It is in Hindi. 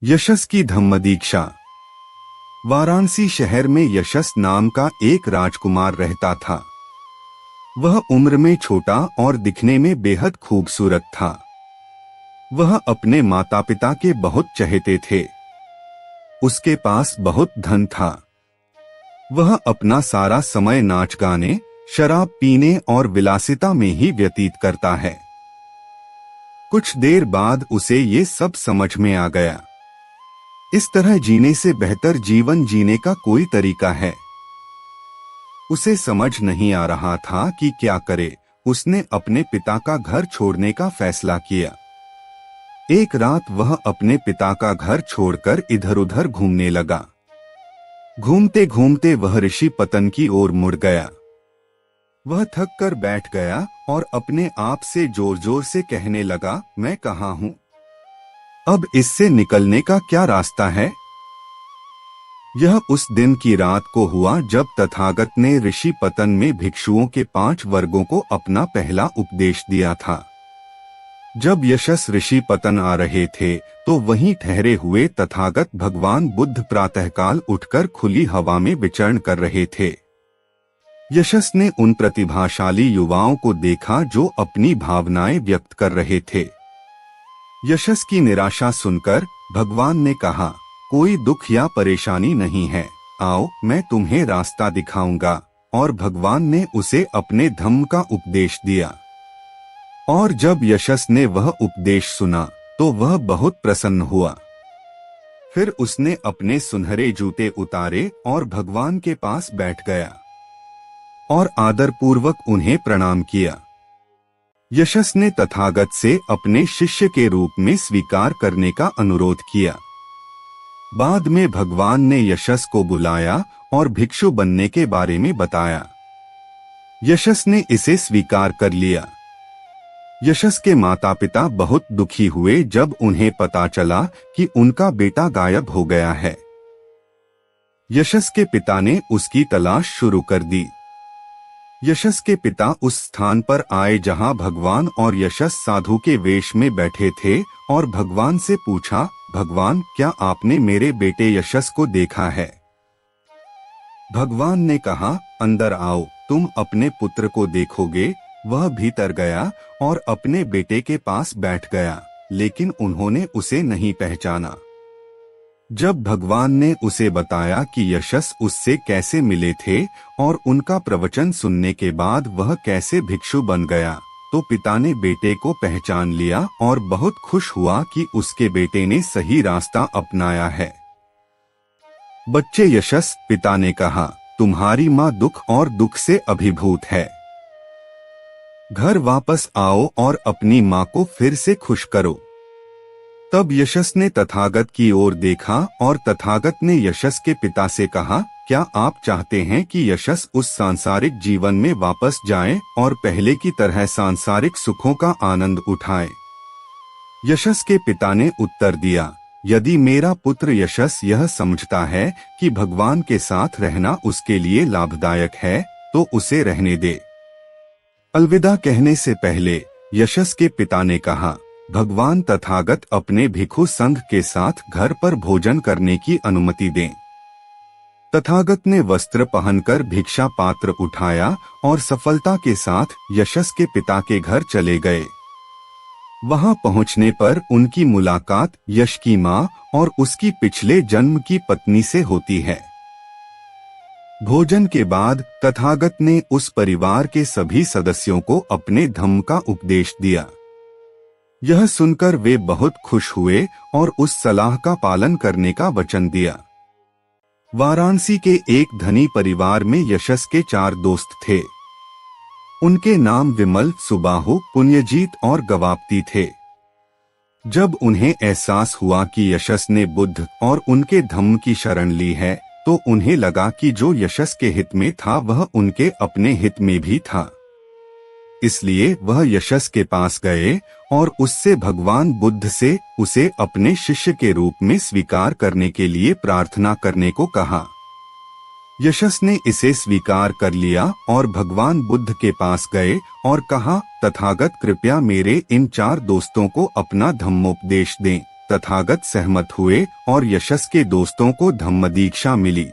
यशस की धम्म दीक्षा। वाराणसी शहर में यशस नाम का एक राजकुमार रहता था। वह उम्र में छोटा और दिखने में बेहद खूबसूरत था। वह अपने माता पिता के बहुत चहेते थे। उसके पास बहुत धन था। वह अपना सारा समय नाच गाने, शराब पीने और विलासिता में ही व्यतीत करता है। कुछ देर बाद उसे ये सब समझ में आ गया। इस तरह जीने से बेहतर जीवन जीने का कोई तरीका है। उसे समझ नहीं आ रहा था कि क्या करे। उसने अपने पिता का घर छोड़ने का फैसला किया। एक रात वह अपने पिता का घर छोड़कर इधर उधर घूमने लगा। घूमते घूमते वह ऋषि पतन की ओर मुड़ गया। वह थक कर बैठ गया और अपने आप से जोर जोर से कहने लगा, मैं कहाँ हूँ? अब इससे निकलने का क्या रास्ता है? यह उस दिन की रात को हुआ जब तथागत ने ऋषि पतन में भिक्षुओं के 5 वर्गों को अपना पहला उपदेश दिया था। जब यशस ऋषि पतन आ रहे थे तो वहीं ठहरे हुए तथागत भगवान बुद्ध प्रातःकाल उठकर खुली हवा में विचरण कर रहे थे। यशस ने उन प्रतिभाशाली युवाओं को देखा जो अपनी भावनाएं व्यक्त कर रहे थे। यशस की निराशा सुनकर भगवान ने कहा, कोई दुख या परेशानी नहीं है, आओ मैं तुम्हें रास्ता दिखाऊंगा। और भगवान ने उसे अपने धम्म का उपदेश दिया। और जब यशस ने वह उपदेश सुना तो वह बहुत प्रसन्न हुआ। फिर उसने अपने सुनहरे जूते उतारे और भगवान के पास बैठ गया और आदरपूर्वक उन्हें प्रणाम किया। यशस ने तथागत से अपने शिष्य के रूप में स्वीकार करने का अनुरोध किया। बाद में भगवान ने यशस को बुलाया और भिक्षु बनने के बारे में बताया। यशस ने इसे स्वीकार कर लिया। यशस के माता पिता बहुत दुखी हुए जब उन्हें पता चला कि उनका बेटा गायब हो गया है। यशस के पिता ने उसकी तलाश शुरू कर दी। यशस के पिता उस स्थान पर आए जहां भगवान और यशस साधु के वेश में बैठे थे और भगवान से पूछा, भगवान क्या आपने मेरे बेटे यशस को देखा है? भगवान ने कहा, अंदर आओ, तुम अपने पुत्र को देखोगे। वह भीतर गया और अपने बेटे के पास बैठ गया, लेकिन उन्होंने उसे नहीं पहचाना। जब भगवान ने उसे बताया कि यशस उससे कैसे मिले थे और उनका प्रवचन सुनने के बाद वह कैसे भिक्षु बन गया, तो पिता ने बेटे को पहचान लिया और बहुत खुश हुआ कि उसके बेटे ने सही रास्ता अपनाया है। बच्चे यशस, पिता ने कहा, तुम्हारी माँ दुख और दुख से अभिभूत है। घर वापस आओ और अपनी माँ को फिर से खुश करो। तब यशस ने तथागत की ओर देखा और तथागत ने यशस के पिता से कहा, क्या आप चाहते हैं कि यशस उस सांसारिक जीवन में वापस जाए और पहले की तरह सांसारिक सुखों का आनंद उठाए? यशस के पिता ने उत्तर दिया, यदि मेरा पुत्र यशस यह समझता है कि भगवान के साथ रहना उसके लिए लाभदायक है तो उसे रहने दे। अलविदा कहने से पहले यशस के पिता ने कहा, भगवान तथागत अपने भिक्षु संघ के साथ घर पर भोजन करने की अनुमति दें। तथागत ने वस्त्र पहनकर भिक्षा पात्र उठाया और सफलता के साथ यशस के पिता के घर चले गए। वहां पहुंचने पर उनकी मुलाकात यश की मां और उसकी पिछले जन्म की पत्नी से होती है। भोजन के बाद तथागत ने उस परिवार के सभी सदस्यों को अपने धम्म का उपदेश दिया। यह सुनकर वे बहुत खुश हुए और उस सलाह का पालन करने का वचन दिया। वाराणसी के एक धनी परिवार में यशस के 4 दोस्त थे। उनके नाम विमल, सुबाहु, पुण्यजीत और गवाप्ती थे। जब उन्हें एहसास हुआ कि यशस ने बुद्ध और उनके धम्म की शरण ली है तो उन्हें लगा कि जो यशस के हित में था वह उनके अपने हित में भी था। इसलिए वह यशस के पास गए और उससे भगवान बुद्ध से उसे अपने शिष्य के रूप में स्वीकार करने के लिए प्रार्थना करने को कहा। यशस ने इसे स्वीकार कर लिया और भगवान बुद्ध के पास गए और कहा, तथागत कृपया मेरे इन 4 दोस्तों को अपना धम्मोपदेश दें। तथागत सहमत हुए और यशस के दोस्तों को धम्म दीक्षा मिली।